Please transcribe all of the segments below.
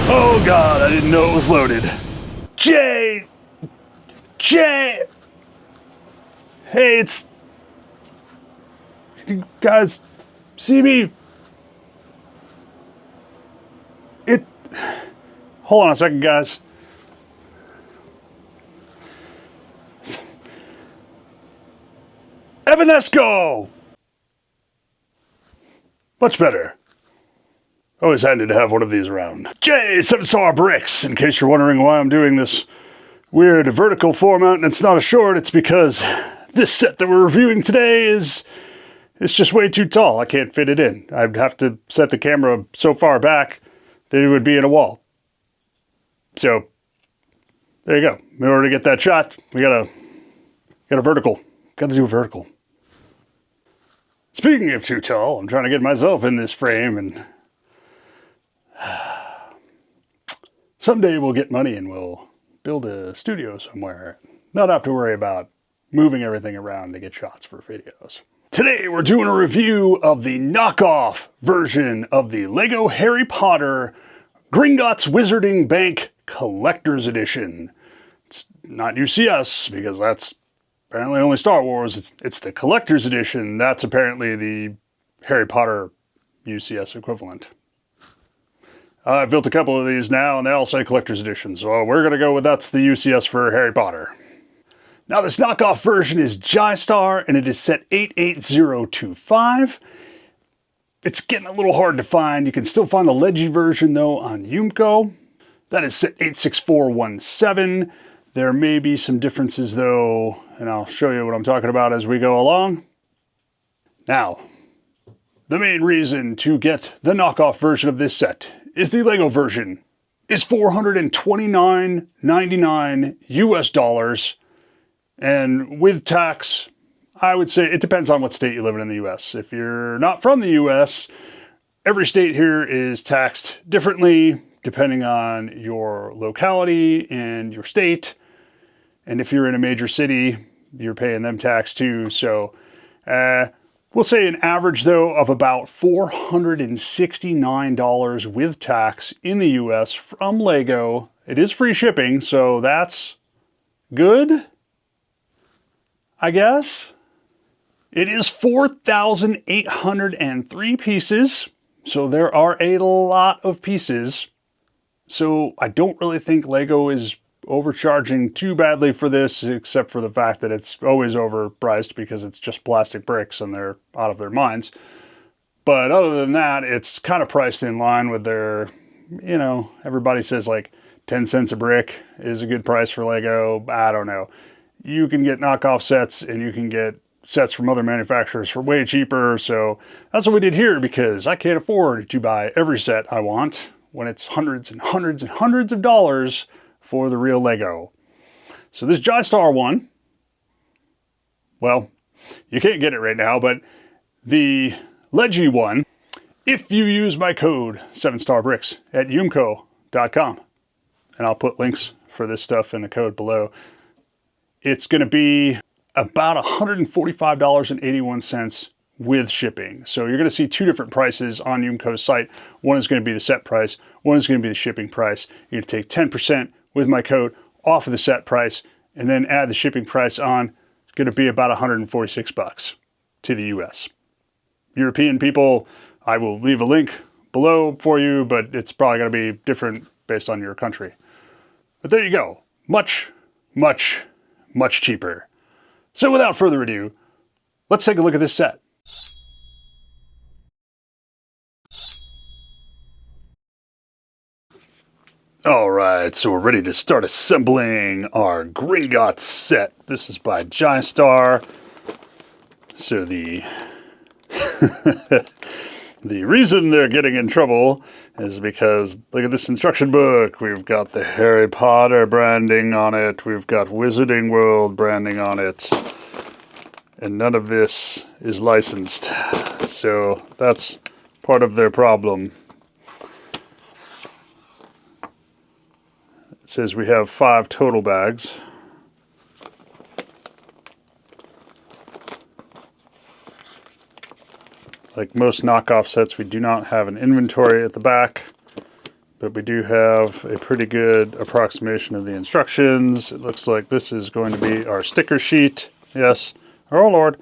Oh god, I didn't know it was loaded. Jay! Hey, it's... You guys see me? Hold on a second, guys. Evanesco! Much better. Always handy to have one of these around. Jay, 7-star bricks, in case you're wondering why I'm doing this weird vertical format and it's not a short, it's because this set that we're reviewing today is just way too tall. I can't fit it in. I'd have to set the camera so far back that it would be in a wall. So, there you go. In order to get that shot, we got a vertical. Got to do a vertical. Speaking of too tall, I'm trying to get myself in this frame, and someday we'll get money and we'll build a studio somewhere. Not have to worry about moving everything around to get shots for videos. Today we're doing a review of the knockoff version of the LEGO Harry Potter Gringotts Wizarding Bank Collector's Edition. It's not UCS because that's apparently only Star Wars. It's the Collector's Edition. That's apparently the Harry Potter UCS equivalent. I've built a couple of these now and they all say Collector's Edition, so we're going to go with that's the UCS for Harry Potter. Now this knockoff version is Jiestar and it is set 88025. It's getting a little hard to find. You can still find the Leggy version though on Youmko. That is set 86417. There may be some differences though, and I'll show you what I'm talking about as we go along. Now, the main reason to get the knockoff version of this set is the LEGO version is $429.99 US dollars, and with tax, I would say it depends on what state you live in the US. If you're not from the US, every state here is taxed differently depending on your locality and your state. And if you're in a major city, you're paying them tax too. So we'll say an average though of about $469 with tax in the US from LEGO. It is free shipping, so that's good, I guess. It is 4,803 pieces, so there are a lot of pieces. So I don't really think LEGO is overcharging too badly for this, except for the fact that it's always overpriced because it's just plastic bricks and they're out of their minds. But other than that, it's kind of priced in line with their, you know, everybody says like 10 cents a brick is a good price for LEGO. I don't know. You can get knockoff sets and you can get sets from other manufacturers for way cheaper. So that's what we did here because I can't afford to buy every set I want when it's hundreds and hundreds and hundreds of dollars for the real LEGO. So this Jiestar one, well, you can't get it right now, but the Leggy one, if you use my code 7starbricks at youmko.com, and I'll put links for this stuff in the code below, it's going to be about $145.81 with shipping. So you're going to see two different prices on Youmko's site. One is going to be the set price, one is going to be the shipping price. You're going to take 10% with my code off of the set price and then add the shipping price on. It's going to be about 146 bucks to the US. European people, I will leave a link below for you, but it's probably going to be different based on your country. But there you go. Much, much, much cheaper. So without further ado, let's take a look at this set. Alright, so we're ready to start assembling our Gringotts set. This is by Jiestar. So the the reason they're getting in trouble is because, look at this instruction book. We've got the Harry Potter branding on it. We've got Wizarding World branding on it. And none of this is licensed. So that's part of their problem. It says we have 5 total bags. Like most knockoff sets, we do not have an inventory at the back, but we do have a pretty good approximation of the instructions. It looks like this is going to be our sticker sheet. Yes. Oh Lord.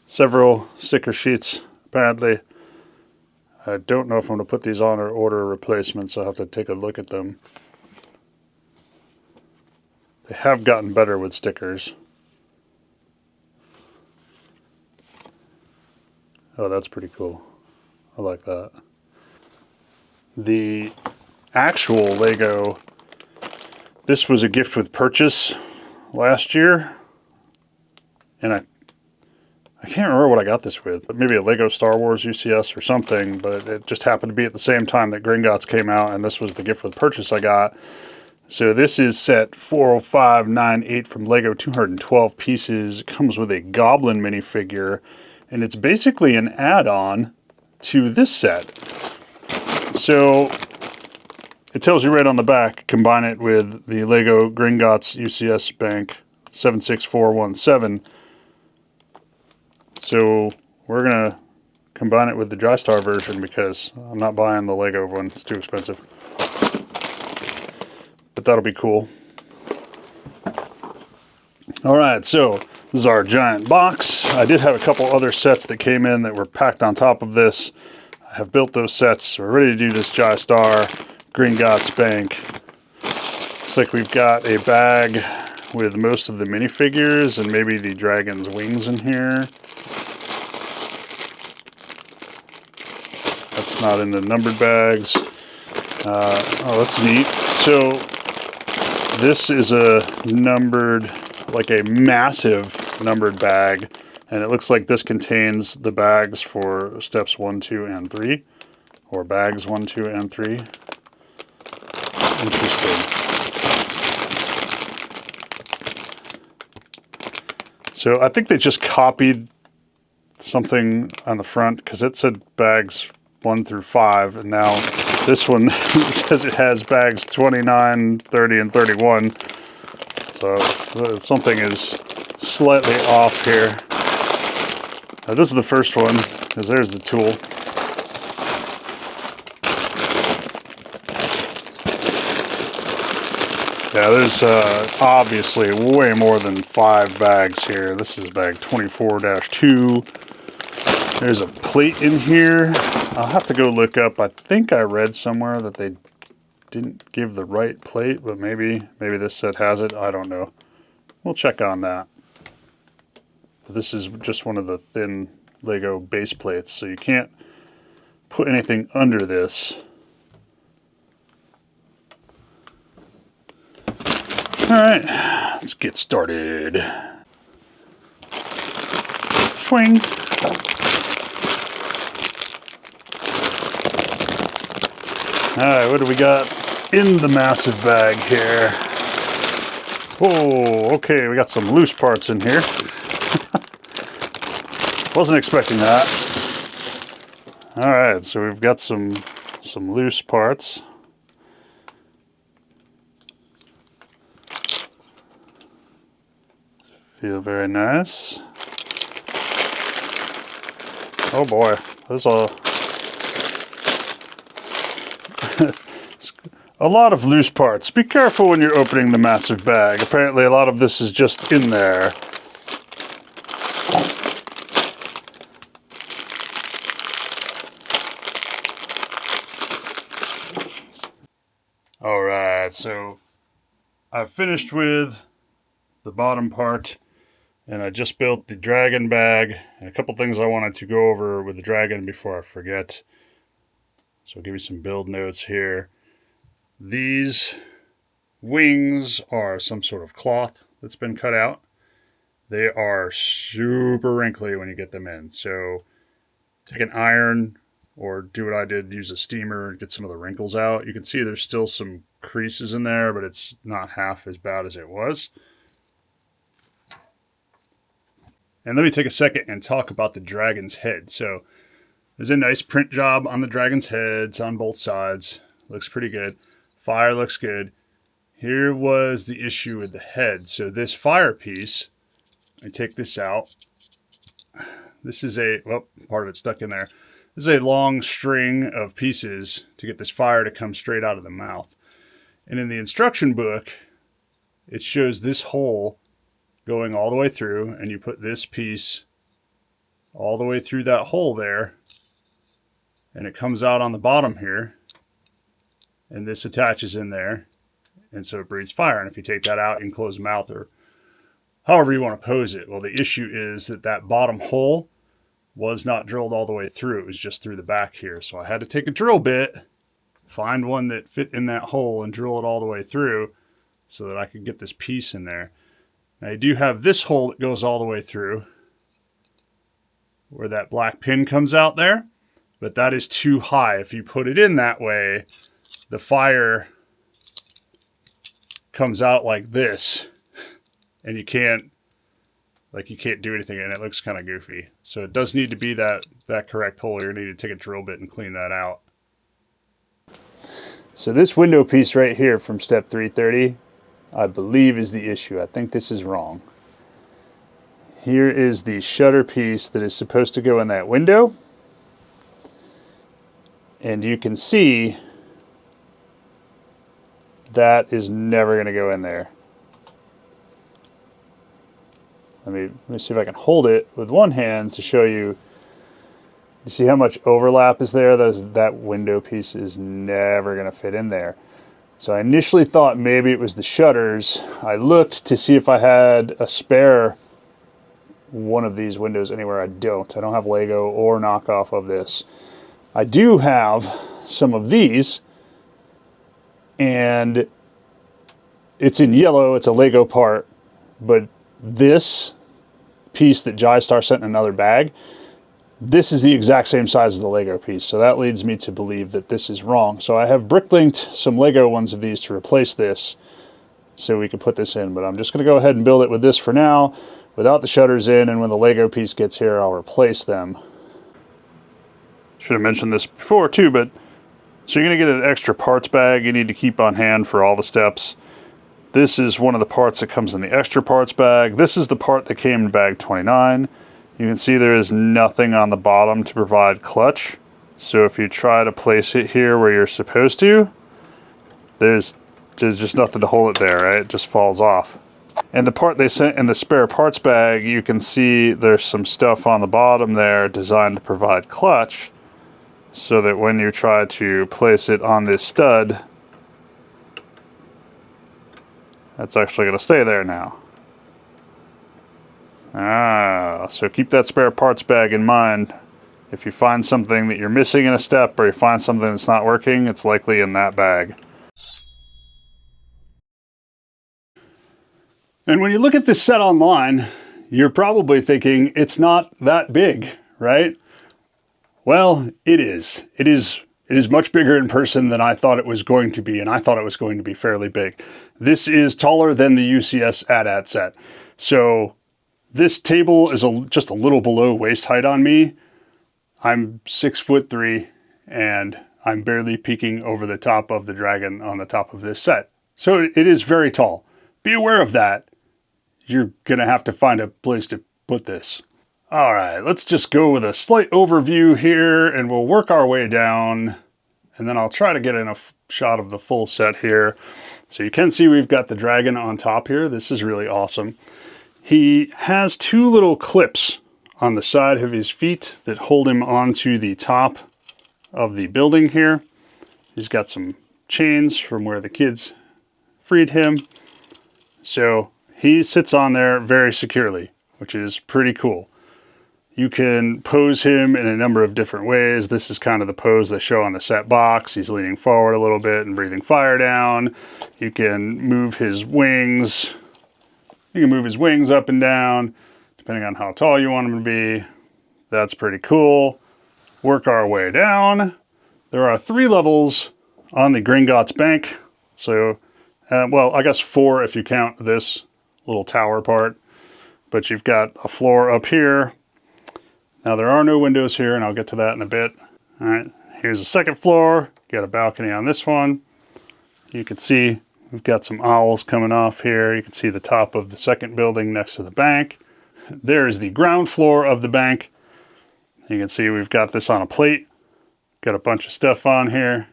Several sticker sheets, apparently. I don't know if I'm going to put these on or order replacements. I'll have to take a look at them. They have gotten better with stickers. Oh, that's pretty cool. I like that. The actual Lego, this was a gift with purchase last year. And I can't remember what I got this with. Maybe a Lego Star Wars UCS or something, but it just happened to be at the same time that Gringotts came out, and this was the gift with purchase I got. So this is set 40598 from Lego, 212 pieces. It comes with a Goblin minifigure, and it's basically an add-on to this set. So it tells you right on the back, combine it with the Lego Gringotts UCS Bank 76417. So we're going to combine it with the Jiestar version because I'm not buying the Lego one. It's too expensive. But that'll be cool. Alright, so this is our giant box. I did have a couple other sets that came in that were packed on top of this. I have built those sets. We're ready to do this Jiestar Gringotts Bank. Looks like we've got a bag with most of the minifigures and maybe the dragon's wings in here. That's not in the numbered bags. Oh, that's neat. So this is a numbered, like a massive numbered bag, and it looks like this contains the bags for steps 1, 2, and 3, or bags 1, 2, and 3. Interesting. So I think they just copied something on the front because it said bags 1 through 5, and now this one says it has bags 29, 30, and 31. So something is slightly off here. Now, this is the first one, because there's the tool. Yeah, there's obviously way more than 5 bags here. This is bag 24-2. There's a plate in here. I'll have to go look up. I think I read somewhere that they didn't give the right plate, but maybe this set has it. I don't know. We'll check on that. This is just one of the thin Lego base plates, so you can't put anything under this. Alright, let's get started. Swing. Alright, what do we got in the massive bag here? Oh, okay, we got some loose parts in here. Wasn't expecting that. Alright, so we've got some loose parts. Feel very nice. Oh boy, there's a lot of loose parts. Be careful when you're opening the massive bag. Apparently a lot of this is just in there. Alright, so I've finished with the bottom part, and I just built the dragon bag, and a couple things I wanted to go over with the dragon before I forget. So I'll give you some build notes here. These wings are some sort of cloth that's been cut out. They are super wrinkly when you get them in. So take an iron or do what I did, use a steamer and get some of the wrinkles out. You can see there's still some creases in there, but it's not half as bad as it was. And let me take a second and talk about the dragon's head. So there's a nice print job on the dragon's heads on both sides. Looks pretty good. Fire looks good. Here was the issue with the head. So this fire piece, I take this out. This is well, part of it stuck in there. This is a long string of pieces to get this fire to come straight out of the mouth. And in the instruction book, it shows this hole going all the way through, and you put this piece all the way through that hole there, and it comes out on the bottom here, and this attaches in there, and so it breathes fire. And if you take that out, you can close the mouth or however you want to pose it. Well, the issue is that that bottom hole was not drilled all the way through. It was just through the back here. So I had to take a drill bit, find one that fit in that hole, and drill it all the way through so that I could get this piece in there. Now you do have this hole that goes all the way through where that black pin comes out there, but that is too high. If you put it in that way, the fire comes out like this, and you can't do anything, and it looks kind of goofy. So it does need to be that correct hole. You're going to need to take a drill bit and clean that out. So this window piece right here from step 330, I believe is the issue. I think this is wrong. Here is the shutter piece that is supposed to go in that window. And you can see that is never going to go in there. Let me see if I can hold it with one hand to show you. You see how much overlap is there? That window piece is never going to fit in there. So I initially thought maybe it was the shutters. I looked to see if I had a spare one of these windows anywhere. I don't have Lego or knockoff of this. I do have some of these, and it's in yellow. It's a Lego part, but this piece that Jiestar sent in another bag, this is the exact same size as the Lego piece. So that leads me to believe that this is wrong. So I have brick-linked some Lego ones of these to replace this so we can put this in. But I'm just going to go ahead and build it with this for now, without the shutters in, and when the Lego piece gets here, I'll replace them. Should have mentioned this before too, but so you're going to get an extra parts bag you need to keep on hand for all the steps. This is one of the parts that comes in the extra parts bag. This is the part that came in bag 29. You can see there is nothing on the bottom to provide clutch. So if you try to place it here where you're supposed to, there's just nothing to hold it there, right? It just falls off. And the part they sent in the spare parts bag, you can see there's some stuff on the bottom there designed to provide clutch, so that when you try to place it on this stud, that's actually going to stay there now. So keep that spare parts bag in mind. If you find something that you're missing in a step, or you find something that's not working, it's likely in that bag. And when you look at this set online, you're probably thinking it's not that big, right? Well, it is. It is much bigger in person than I thought it was going to be, and I thought it was going to be fairly big. This is taller than the UCS AT-AT set. So this table is just a little below waist height on me. I'm 6'3", and I'm barely peeking over the top of the dragon on the top of this set. So it is very tall. Be aware of that. You're gonna have to find a place to put this. All right, let's just go with a slight overview here, and we'll work our way down, and then I'll try to get in a shot of the full set here. So you can see we've got the dragon on top here. This is really awesome. He has two little clips on the side of his feet that hold him onto the top of the building here. He's got some chains from where the kids freed him. So he sits on there very securely, which is pretty cool. You can pose him in a number of different ways. This is kind of the pose they show on the set box. He's leaning forward a little bit and breathing fire down. You can move his wings. You can move his wings up and down, depending on how tall you want him to be. That's pretty cool. Work our way down. There are 3 levels on the Gringotts bank. So, well, I guess 4 if you count this little tower part. But you've got a floor up here. Now there are no windows here, and I'll get to that in a bit. All right, here's the second floor. Got a balcony on this one. You can see we've got some owls coming off here. You can see the top of the second building next to the bank. There is the ground floor of the bank. You can see we've got this on a plate. Got a bunch of stuff on here.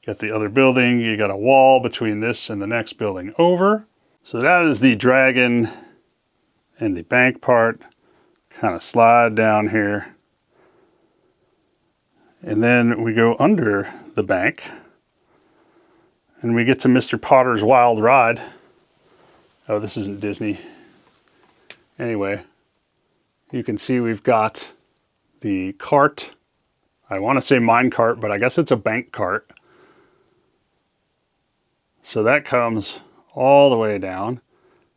Got the other building. You got a wall between this and the next building over. So that is the dragon and the bank part. Kind of slide down here. And then we go under the bank. And we get to Mr. Potter's Wild Ride. Oh, this isn't Disney. Anyway, you can see we've got the cart. I want to say mine cart, but I guess it's a bank cart. So that comes all the way down.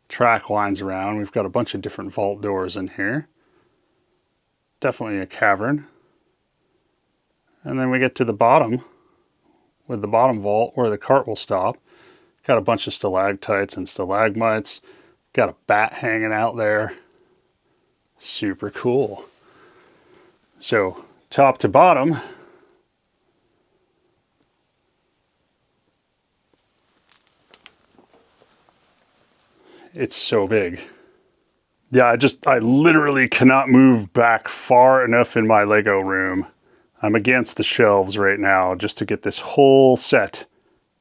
Track winds around. We've got a bunch of different vault doors in here. Definitely a cavern. And then we get to the bottom, with the bottom vault where the cart will stop. Got a bunch of stalactites and stalagmites. Got a bat hanging out there. Super cool. So top to bottom, it's so big. Yeah, I literally cannot move back far enough in my Lego room. I'm against the shelves right now just to get this whole set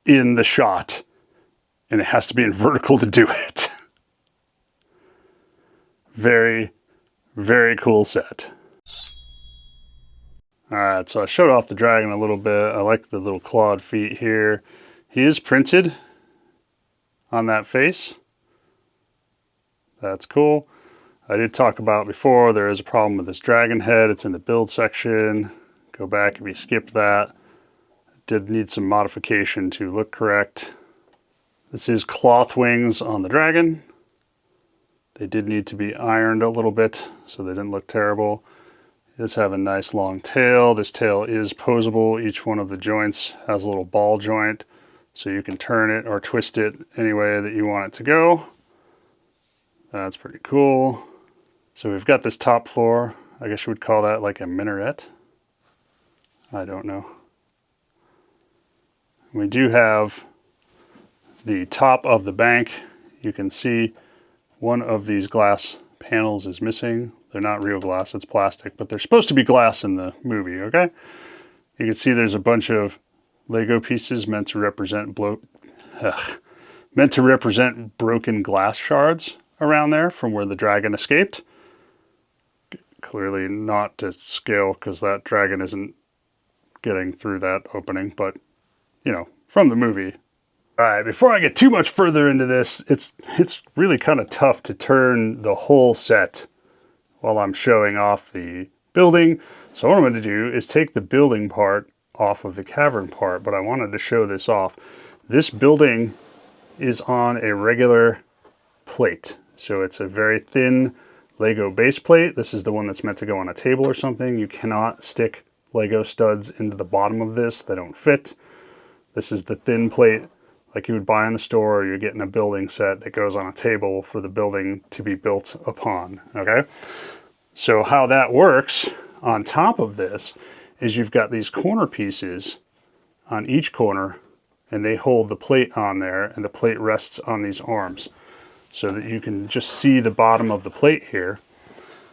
in the shot. And it has to be in vertical to do it. Very, very cool set. Alright, so I showed off the dragon a little bit. I like the little clawed feet here. He is printed on that face. That's cool. I did talk about before, there is a problem with this dragon head. It's in the build section. Go back if you skipped that. It did need some modification to look correct. This is cloth wings on the dragon. They did need to be ironed a little bit so they didn't look terrible. It does have a nice long tail. This tail is posable. Each one of the joints has a little ball joint, so you can turn it or twist it any way that you want it to go. That's pretty cool. So we've got this top floor. I guess you would call that like a minaret. I don't know. We do have the top of the bank. You can see one of these glass panels is missing. They're not real glass, it's plastic, but they're supposed to be glass in the movie, okay? You can see there's a bunch of Lego pieces meant to represent broken glass shards around there from where the dragon escaped. Clearly not to scale because that dragon isn't getting through that opening, but you know, from the movie. All right, before I get too much further into this, it's really kind of tough to turn the whole set while I'm showing off the building. So what I'm going to do is take the building part off of the cavern part, but I wanted to show this off. This building is on a regular plate. So it's a very thin Lego base plate. This is the one that's meant to go on a table or something. You cannot stick Lego studs into the bottom of this. They don't fit. This is the thin plate like you would buy in the store, or you're getting a building set that goes on a table for the building to be built upon, okay? So how that works on top of this is you've got these corner pieces on each corner, and they hold the plate on there, and the plate rests on these arms so that you can just see the bottom of the plate here.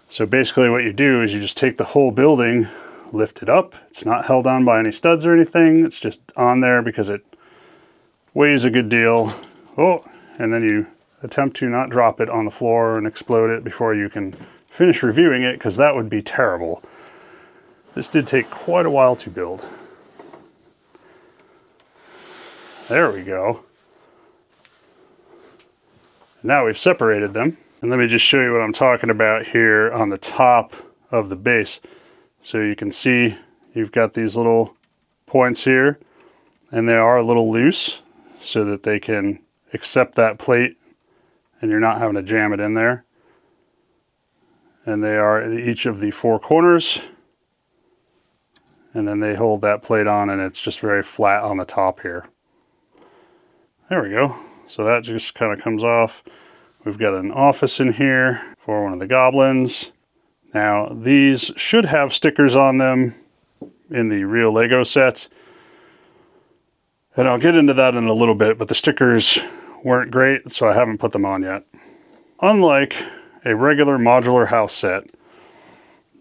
So basically what you do is you just take the whole building, lift it up. It's not held on by any studs or anything. It's just on there because it weighs a good deal. Oh, and then you attempt to not drop it on the floor and explode it before you can finish reviewing it, because that would be terrible. This did take quite a while to build. There we go. Now we've separated them. And let me just show you what I'm talking about here on the top of the base. So you can see you've got these little points here, and they are a little loose so that they can accept that plate and you're not having to jam it in there. And they are at each of the four corners, and then they hold that plate on, and it's just very flat on the top here. There we go. So that just kind of comes off. We've got an office in here for one of the goblins. Now these should have stickers on them in the real Lego sets, and I'll get into that in a little bit, but the stickers weren't great, so I haven't put them on yet. Unlike a regular modular house set,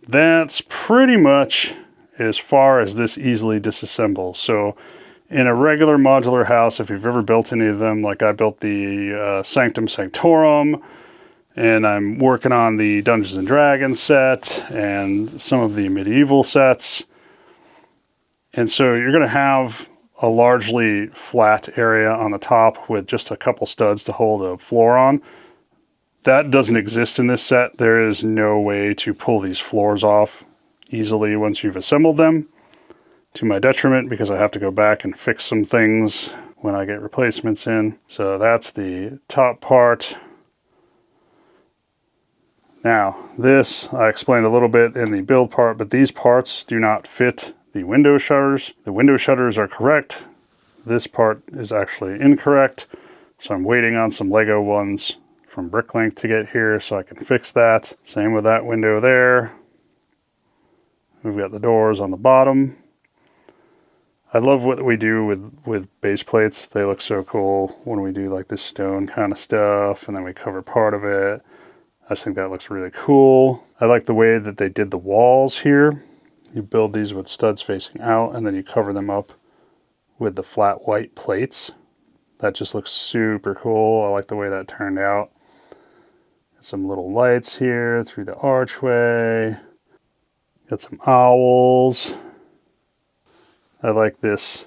that's pretty much as far as this easily disassembles. So in a regular modular house, if you've ever built any of them, like I built the Sanctum Sanctorum, and I'm working on the Dungeons and Dragons set and some of the medieval sets. And so you're going to have a largely flat area on the top with just a couple studs to hold a floor on. That doesn't exist in this set. There is no way to pull these floors off easily once you've assembled them, to my detriment, because I have to go back and fix some things when I get replacements in. So that's the top part. Now, this I explained a little bit in the build part, but these parts do not fit the window shutters. The window shutters are correct. This part is actually incorrect. So I'm waiting on some Lego ones from Bricklink to get here so I can fix that. Same with that window there. We've got the doors on the bottom. I love what we do with base plates. They look so cool when we do like this stone kind of stuff, and then we cover part of it. I just think that looks really cool. I like the way that they did the walls here. You build these with studs facing out, and then you cover them up with the flat white plates. That just looks super cool. I like the way that turned out. Some little lights here through the archway. Got some owls. I like this,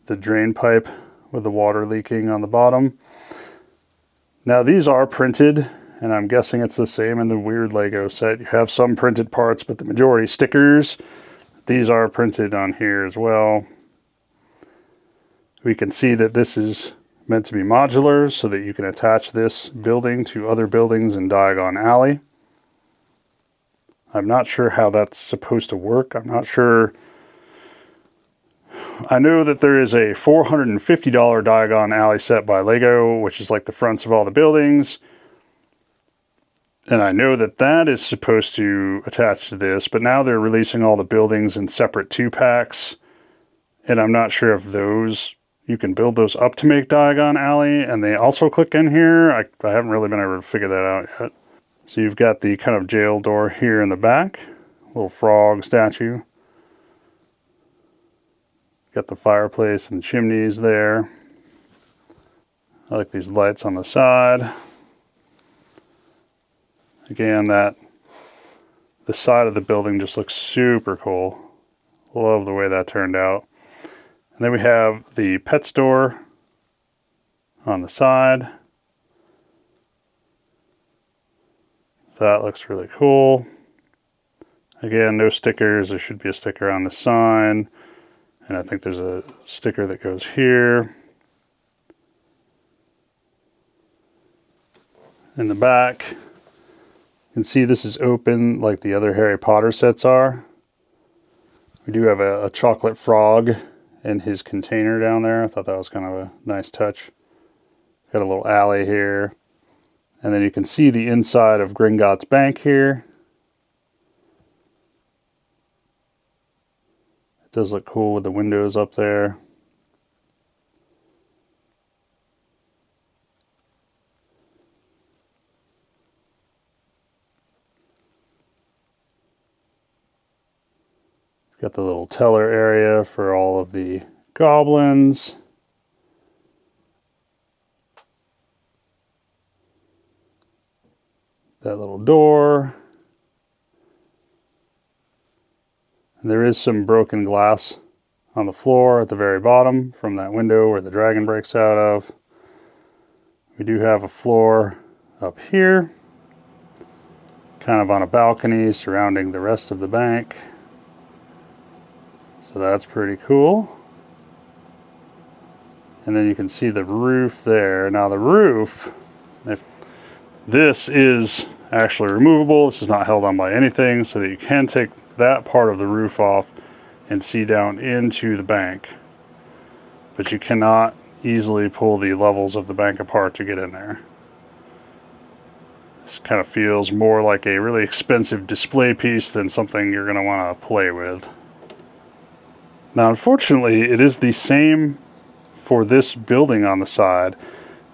the drain pipe with the water leaking on the bottom. Now these are printed, and I'm guessing it's the same in the weird Lego set. You have some printed parts, but the majority stickers. These are printed on here as well. We can see that this is meant to be modular so that you can attach this building to other buildings in Diagon Alley. I'm not sure how that's supposed to work. I'm not sure. I know that there is a $450 Diagon Alley set by Lego, which is like the fronts of all the buildings. And I know that that is supposed to attach to this, but now they're releasing all the buildings in separate 2-packs. And I'm not sure if those, you can build those up to make Diagon Alley, and they also click in here. I haven't really been able to figure that out yet. So you've got the kind of jail door here in the back, little frog statue. Got the fireplace and chimneys there. I like these lights on the side. Again, the side of the building just looks super cool. Love the way that turned out. And then we have the pet store on the side. That looks really cool. Again, no stickers. There should be a sticker on the sign. And I think there's a sticker that goes here. In the back, you can see this is open like the other Harry Potter sets are. We do have a chocolate frog in his container down there. I thought that was kind of a nice touch. Got a little alley here. And then you can see the inside of Gringotts Bank here. It does look cool with the windows up there. Got the little teller area for all of the goblins. That little door. And there is some broken glass on the floor at the very bottom from that window where the dragon breaks out of. We do have a floor up here, kind of on a balcony surrounding the rest of the bank. So that's pretty cool. And then you can see the roof there. Now the roof, this is actually removable. This is not held on by anything, so that you can take that part of the roof off and see down into the bank. But you cannot easily pull the levels of the bank apart to get in there. This kind of feels more like a really expensive display piece than something you're going to want to play with. Now, unfortunately, it is the same for this building on the side.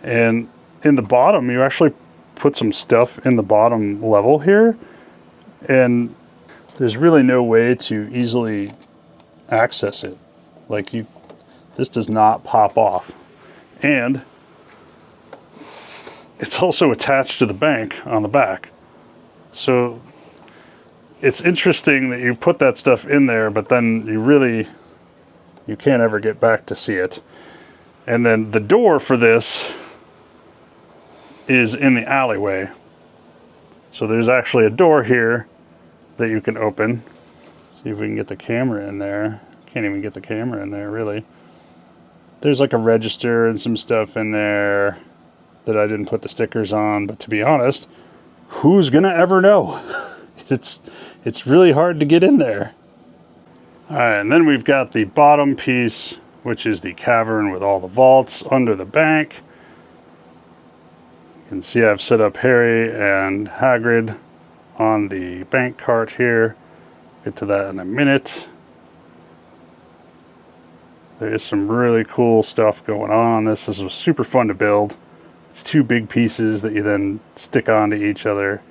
And in the bottom, you actually put some stuff in the bottom level here. And there's really no way to easily access it. Like this does not pop off. And it's also attached to the bank on the back. So it's interesting that you put that stuff in there, but then you can't ever get back to see it. And then the door for this is in the alleyway. So there's actually a door here that you can open. See if we can get the camera in there. Can't even get the camera in there, really. There's like a register and some stuff in there that I didn't put the stickers on, but to be honest, who's gonna ever know? It's really hard to get in there. All right, and then we've got the bottom piece, which is the cavern with all the vaults under the bank. You can see I've set up Harry and Hagrid on the bank cart here. Get to that in a minute. There is some really cool stuff going on. This is super fun to build. It's two big pieces that you then stick onto each other.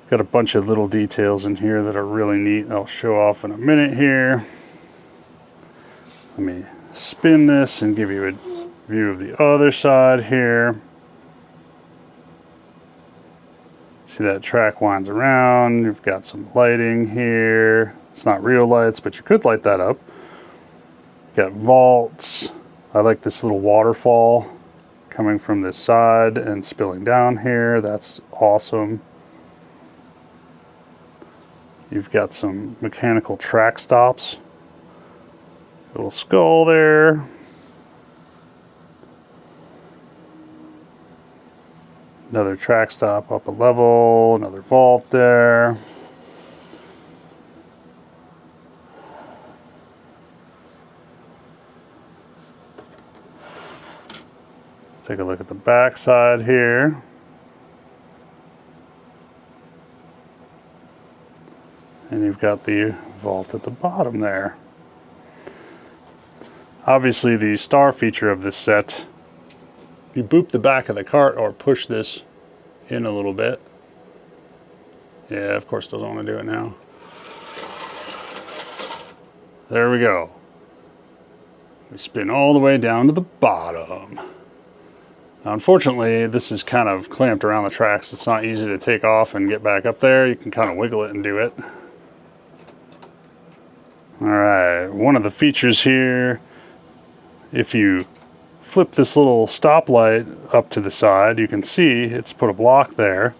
Got a bunch of little details in here that are really neat. I'll show off in a minute here. Let me spin this and give you a view of the other side here. See that track winds around. You've got some lighting here. It's not real lights, but you could light that up. Got vaults. I like this little waterfall coming from this side and spilling down here. That's awesome. You've got some mechanical track stops. Little skull there. Another track stop up a level, another vault there. Take a look at the back side here. And you've got the vault at the bottom there. Obviously the star feature of this set, you boop the back of the cart or push this in a little bit. Yeah, of course doesn't want to do it now. There we go. We spin all the way down to the bottom. Now, unfortunately, this is kind of clamped around the tracks. It's not easy to take off and get back up there. You can kind of wiggle it and do it. All right, one of the features here, if you flip this little stoplight up to the side, you can see it's put a block there.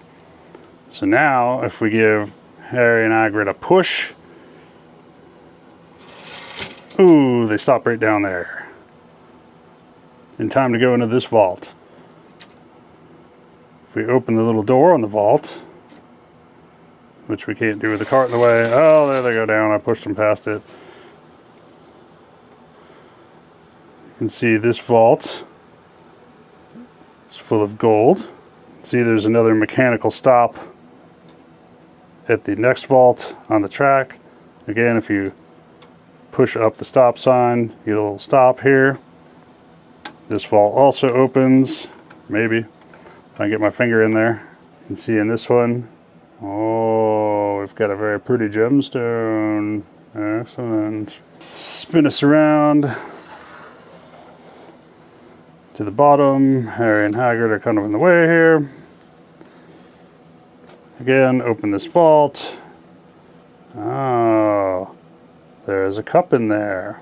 So now, if we give Harry and Hagrid a push, ooh, they stop right down there. In time to go into this vault. If we open the little door on the vault, which we can't do with the cart in the way. Oh, there they go down. I pushed them past it. You can see this vault is full of gold. See, there's another mechanical stop at the next vault on the track. Again, if you push up the stop sign, you get a little stop here. This vault also opens, maybe. If I get my finger in there. You can see in this one, oh, we've got a very pretty gemstone. Excellent. Spin us around to the bottom. Harry and Hagrid are kind of in the way here. Again, open this vault. Oh, there's a cup in there.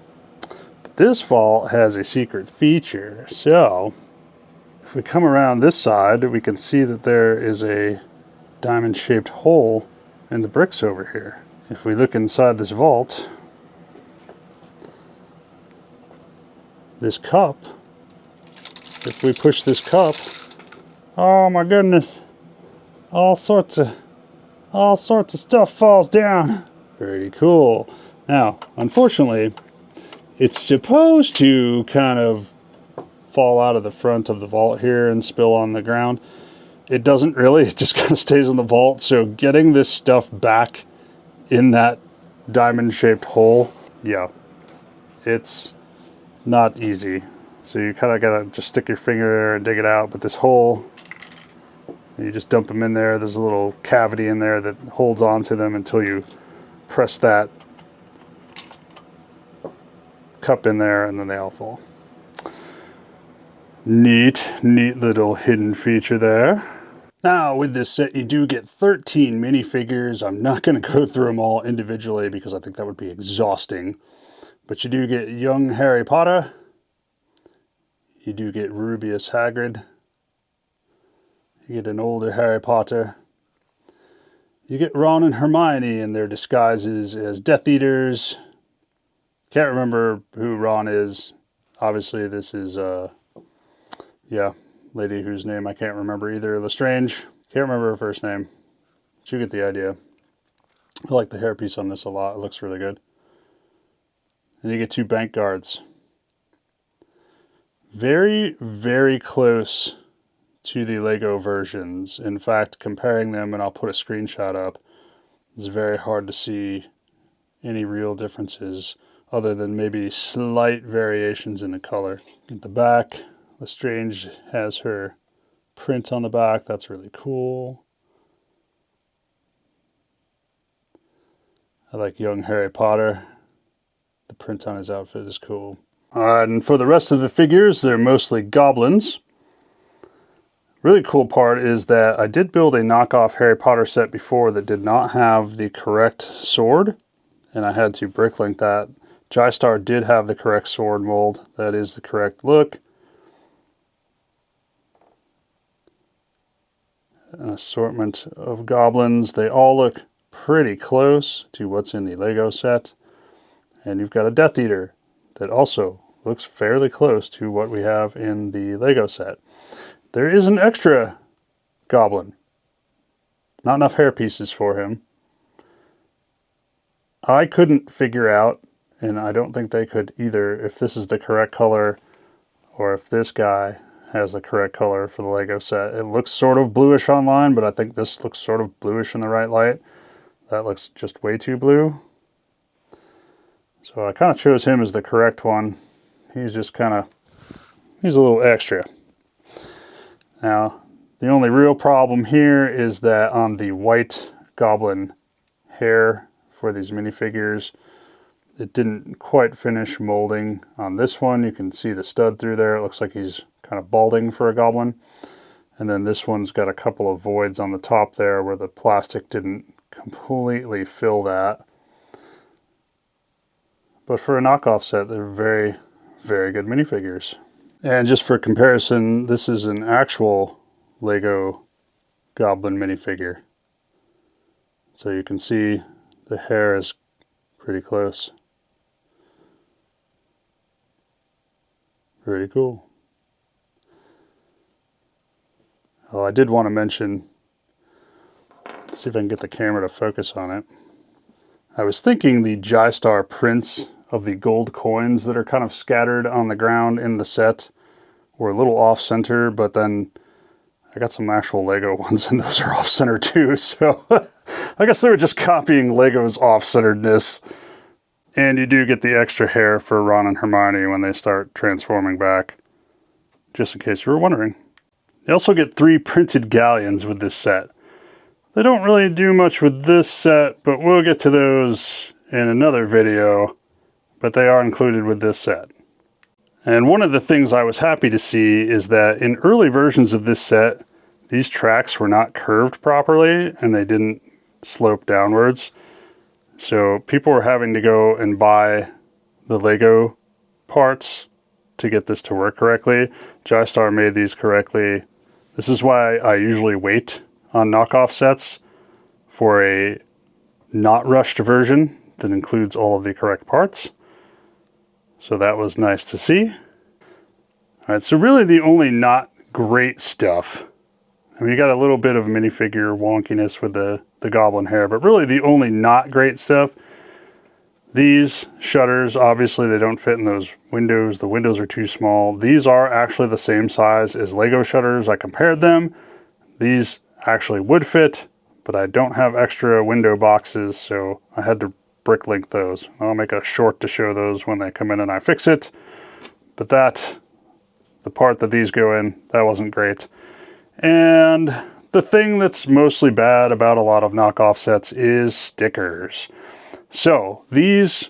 But this vault has a secret feature. So, if we come around this side, we can see that there is a diamond-shaped hole in the bricks over here. If we look inside this vault, this cup, if we push this cup, oh my goodness, all sorts of stuff falls down. Pretty cool. Now, unfortunately, it's supposed to kind of fall out of the front of the vault here and spill on the ground. It doesn't really, it just kind of stays in the vault. So getting this stuff back in that diamond-shaped hole, yeah, it's not easy. So you kind of gotta just stick your finger there and dig it out. But this hole You just dump them in there. There's a little cavity in there that holds onto them until you press that cup in there, and then they all fall. Neat little hidden feature there. Now with this set you do get 13 minifigures. I'm not going to go through them all individually because I think that would be exhausting. But you do get young Harry Potter. You do get Rubeus Hagrid. You get an older Harry Potter. You get Ron and Hermione in their disguises as Death Eaters. Can't remember who Ron is. Obviously this is, lady whose name I can't remember either. Lestrange. Can't remember her first name. But you get the idea. I like the hairpiece on this a lot. It looks really good. And you get 2 bank guards. Very, very close to the Lego versions. In fact, comparing them, and I'll put a screenshot up, it's very hard to see any real differences other than maybe slight variations in the color. At the back, Lestrange has her print on the back. That's really cool. I like young Harry Potter. The print on his outfit is cool. And for the rest of the figures, they're mostly goblins. Really cool part is that I did build a knockoff Harry Potter set before that did not have the correct sword, and I had to bricklink that. Jiestar did have the correct sword mold. That is the correct look. An assortment of goblins. They all look pretty close to what's in the Lego set. And you've got a Death Eater that also looks fairly close to what we have in the Lego set. There is an extra goblin. Not enough hair pieces for him. I couldn't figure out, and I don't think they could either, if this is the correct color or if this guy has the correct color for the Lego set. It looks sort of bluish online, but I think this looks sort of bluish in the right light. That looks just way too blue. So I kind of chose him as the correct one. He's just he's a little extra. Now, the only real problem here is that on the white goblin hair for these minifigures, it didn't quite finish molding. On this one, you can see the stud through there. It looks like he's kind of balding for a goblin. And then this one's got a couple of voids on the top there where the plastic didn't completely fill that. But for a knockoff set, they're very, very good minifigures. And just for comparison, this is an actual Lego Goblin minifigure. So you can see the hair is pretty close. Pretty cool. Oh, I did want to mention, let's see if I can get the camera to focus on it. I was thinking the Jiestar prints of the gold coins that are kind of scattered on the ground in the set were a little off-center, but then I got some actual Lego ones and those are off-center too, so I guess they were just copying Lego's off-centeredness. And you do get the extra hair for Ron and Hermione when they start transforming back, just in case you were wondering. You also get 3 printed galleons with this set. They don't really do much with this set, but we'll get to those in another video, but they are included with this set. And one of the things I was happy to see is that in early versions of this set, these tracks were not curved properly and they didn't slope downwards. So people were having to go and buy the Lego parts to get this to work correctly. Jiestar made these correctly. This is why I usually wait on knockoff sets for a not rushed version that includes all of the correct parts. So that was nice to see. All right, so really the only not great stuff, I mean, you got a little bit of minifigure wonkiness with the goblin hair, but really the only not great stuff, these shutters, obviously they don't fit in those windows. The windows are too small. These are actually the same size as Lego shutters. I compared them. These actually would fit, but I don't have extra window boxes, so I had to bricklink those. I'll make a short to show those when they come in and I fix it. But the part that these go in, that wasn't great. And the thing that's mostly bad about a lot of knockoff sets is stickers. So these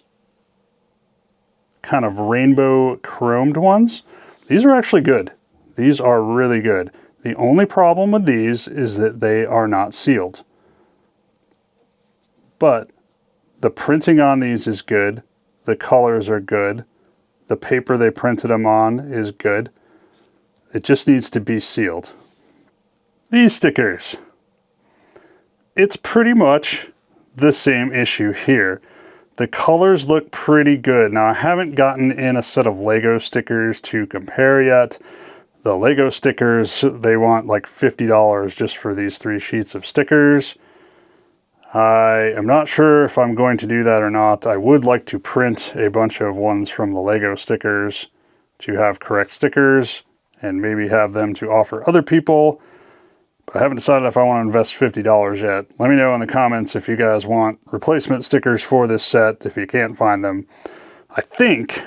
kind of rainbow chromed ones, these are actually good. These are really good. The only problem with these is that they are not sealed. But the printing on these is good. The colors are good. The paper they printed them on is good. It just needs to be sealed. These stickers. It's pretty much the same issue here. The colors look pretty good. Now I haven't gotten in a set of Lego stickers to compare yet. The Lego stickers, they want like $50 just for these 3 sheets of stickers. I am not sure if I'm going to do that or not. I would like to print a bunch of ones from the Lego stickers to have correct stickers and maybe have them to offer other people. But I haven't decided if I want to invest $50 yet. Let me know in the comments if you guys want replacement stickers for this set, if you can't find them. I think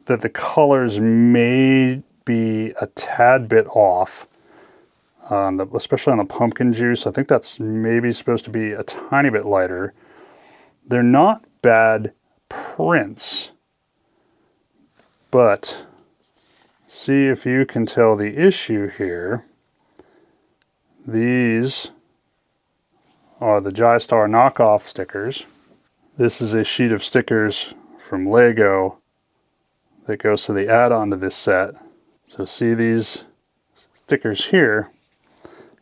that the colors may be a tad bit off, especially on the pumpkin juice. I think that's maybe supposed to be a tiny bit lighter. They're not bad prints, but see if you can tell the issue here. These are the Jiestar knockoff stickers. This is a sheet of stickers from Lego that goes to the add-on to this set. So see these stickers here,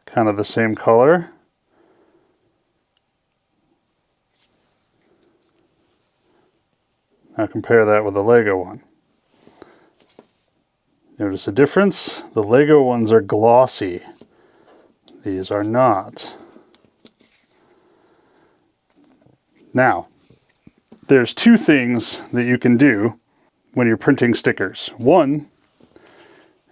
kind of the same color. Now compare that with the Lego one. Notice a difference? The Lego ones are glossy. These are not. Now, there's 2 things that you can do when you're printing stickers. One,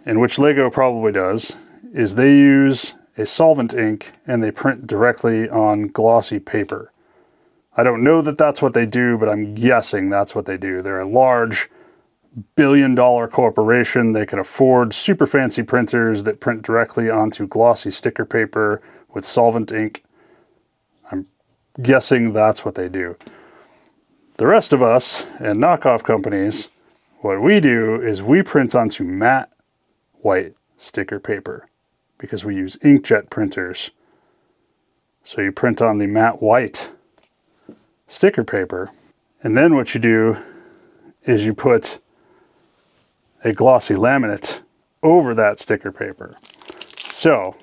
and which Lego probably does, is they use a solvent ink and they print directly on glossy paper. I don't know that that's what they do, but I'm guessing that's what they do. They're a large billion-dollar corporation. They can afford super fancy printers that print directly onto glossy sticker paper with solvent ink. I'm guessing that's what they do. The rest of us and knockoff companies, what we do is we print onto matte white sticker paper because we use inkjet printers. So you print on the matte white sticker paper, and then what you do is you put a glossy laminate over that sticker paper. So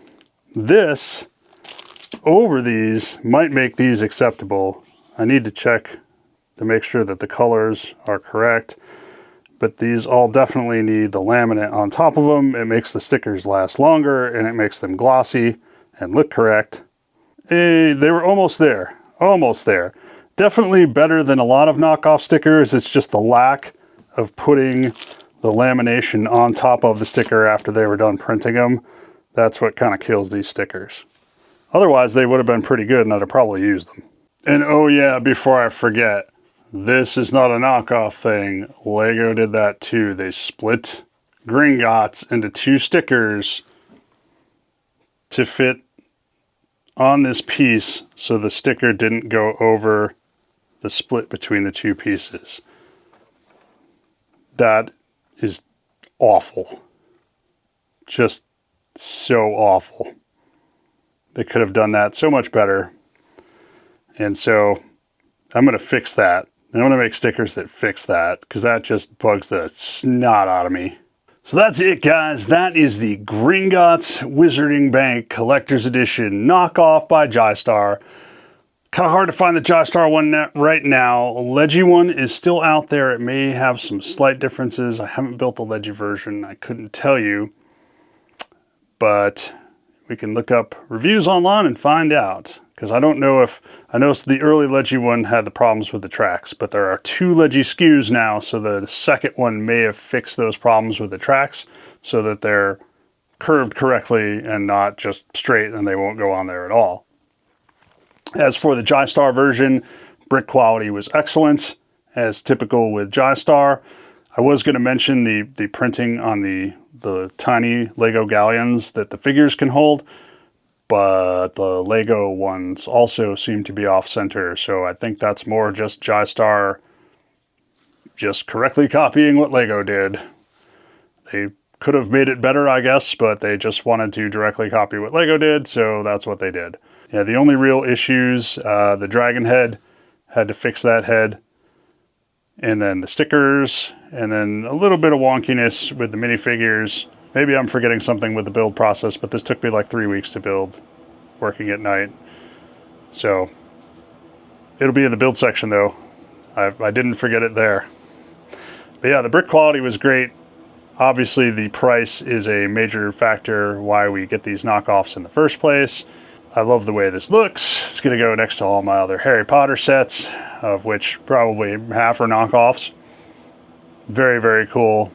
this over these might make these acceptable. I need to check to make sure that the colors are correct, but these all definitely need the laminate on top of them. It makes the stickers last longer and it makes them glossy and look correct. Hey, they were almost there, almost there. Definitely better than a lot of knockoff stickers. It's just the lack of putting the lamination on top of the sticker after they were done printing them. That's what kind of kills these stickers. Otherwise, they would have been pretty good and I'd have probably used them. And oh yeah, before I forget, this is not a knockoff thing. Lego did that too. They split Gringotts into 2 stickers to fit on this piece so the sticker didn't go over the split between the 2 pieces. That is awful. Just so awful. They could have done that so much better. And so I'm going to fix that. I'm going to make stickers that fix that because that just bugs the snot out of me. So that's it, guys. That is the Gringotts Wizarding Bank Collector's Edition knockoff by Jiestar. Kind of hard to find the Jiestar one right now. A Leggy one is still out there. It may have some slight differences. I haven't built the Leggy version. I couldn't tell you. But we can look up reviews online and find out. Because I don't know if... I noticed the early Leggy one had the problems with the tracks. But there are 2 Leggy SKUs now. So the second one may have fixed those problems with the tracks. So that they're curved correctly and not just straight and they won't go on there at all. As for the Jiestar version, brick quality was excellent, as typical with Jiestar. I was going to mention the printing on the tiny Lego galleons that the figures can hold. but the Lego ones also seem to be off-center, so I think that's more just Jiestar just correctly copying what Lego did. They could have made it better, I guess, but they just wanted to directly copy what Lego did, so that's what they did. Yeah, the only real issues, the dragon head, had to fix that head, and then the stickers, and then a little bit of wonkiness with the minifigures. Maybe I'm forgetting something with the build process, but this took me like 3 weeks to build, working at night. So, it'll be in the build section though. I didn't forget it there. But yeah, the brick quality was great. Obviously, the price is a major factor why we get these knockoffs in the first place. I love the way this looks. It's going to go next to all my other Harry Potter sets, of which probably half are knockoffs. Very, very cool.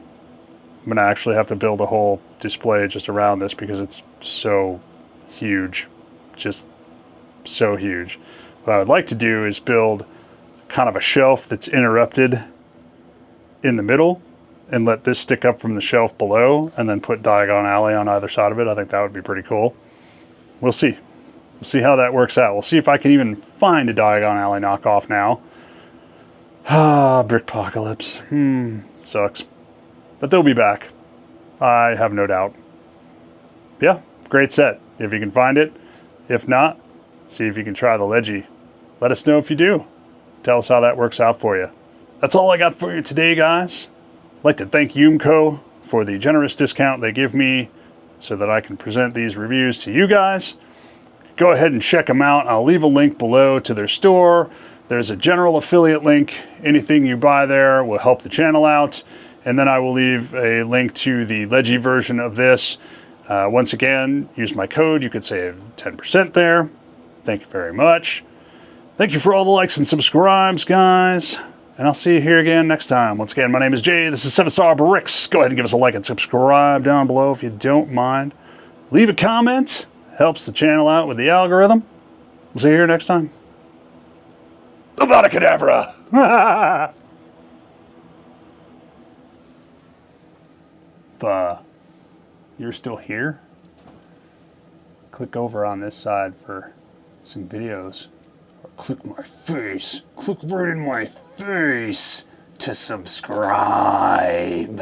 I'm going to actually have to build a whole display just around this because it's so huge. Just so huge. What I would like to do is build kind of a shelf that's interrupted in the middle and let this stick up from the shelf below and then put Diagon Alley on either side of it. I think that would be pretty cool. We'll see. We'll see how that works out. We'll see if I can even find a Diagon Alley knockoff now. Brickpocalypse. Sucks. But they'll be back. I have no doubt. Yeah, great set. If you can find it. If not, see if you can try the Leggy. Let us know if you do. Tell us how that works out for you. That's all I got for you today, guys. I'd like to thank Youmko for the generous discount they give me so that I can present these reviews to you guys. Go ahead and check them out. I'll leave a link below to their store. There's a general affiliate link. Anything you buy there will help the channel out. And then I will leave a link to the Leggy version of this. Once again, use my code. You could save 10% there. Thank you very much. Thank you for all the likes and subscribes, guys. And I'll see you here again next time. Once again, my name is Jay. This is 7-Star Bricks. Go ahead and give us a like and subscribe down below if you don't mind. Leave a comment. Helps the channel out with the algorithm. We'll see you here next time. Avada Kedavra! If you're still here, click over on this side for some videos. Or click my face. Click right in my face to subscribe.